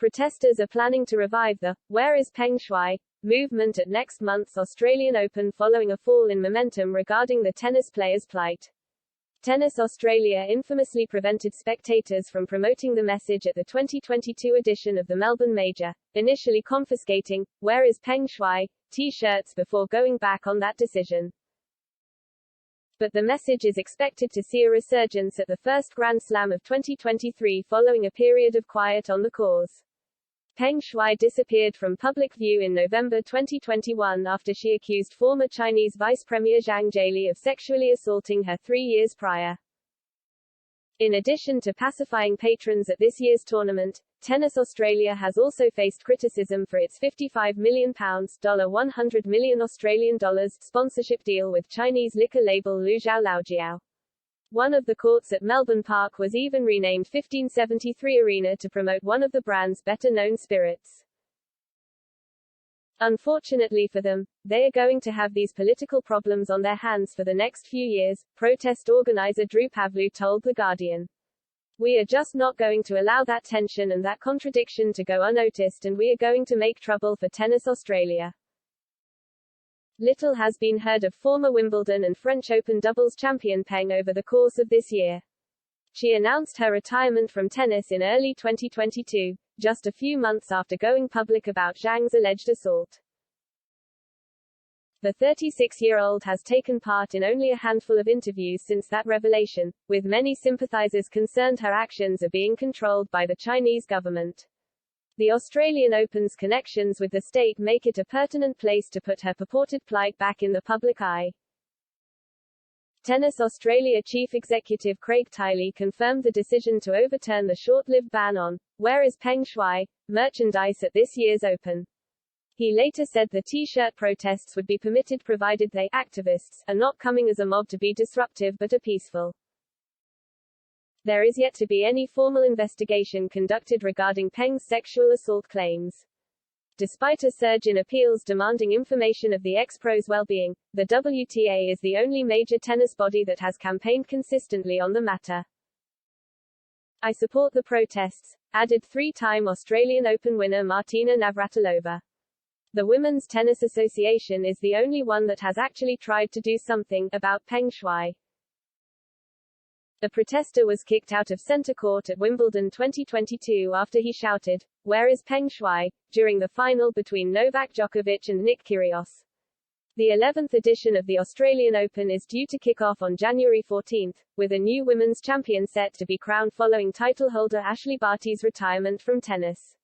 Protesters are planning to revive the "Where is Peng Shuai?" movement at next month's Australian Open following a fall in momentum regarding the tennis player's plight. Tennis Australia infamously prevented spectators from promoting the message at the 2022 edition of the Melbourne Major, initially confiscating "Where is Peng Shuai?" t-shirts before going back on that decision. But the message is expected to see a resurgence at the first Grand Slam of 2023 following a period of quiet on the cause. Peng Shuai disappeared from public view in November 2021 after she accused former Chinese Vice Premier Zhang Jieli of sexually assaulting her 3 years prior. In addition to pacifying patrons at this year's tournament, Tennis Australia has also faced criticism for its £55 million ($100 million Australian dollars) sponsorship deal with Chinese liquor label Lujiao Laojiao. One of the courts at Melbourne Park was even renamed 1573 Arena to promote one of the brand's better-known spirits. Unfortunately for them, they are going to have these political problems on their hands for the next few years, protest organizer Drew Pavlou told The Guardian. "We are just not going to allow that tension and that contradiction to go unnoticed, and we are going to make trouble for Tennis Australia." Little has been heard of former Wimbledon and French Open doubles champion Peng over the course of this year. She announced her retirement from tennis in early 2022, just a few months after going public about Zhang's alleged assault. The 36-year-old has taken part in only a handful of interviews since that revelation, with many sympathizers concerned her actions are being controlled by the Chinese government. The Australian Open's connections with the state make it a pertinent place to put her purported plight back in the public eye. Tennis Australia chief executive Craig Tiley confirmed the decision to overturn the short-lived ban on "Where is Peng Shuai?" merchandise at this year's Open. He later said the t-shirt protests would be permitted provided they, activists, are not coming as a mob to be disruptive but are peaceful. There is yet to be any formal investigation conducted regarding Peng's sexual assault claims. Despite a surge in appeals demanding information of the ex-pro's well-being, the WTA is the only major tennis body that has campaigned consistently on the matter. "I support the protests," added three-time Australian Open winner Martina Navratilova. The Women's Tennis Association is the only one that has actually tried to do something about Peng Shuai. The protester was kicked out of centre court at Wimbledon 2022 after he shouted, "Where is Peng Shuai?" during the final between Novak Djokovic and Nick Kyrgios. The 11th edition of the Australian Open is due to kick off on January 14, with a new women's champion set to be crowned following title holder Ashley Barty's retirement from tennis.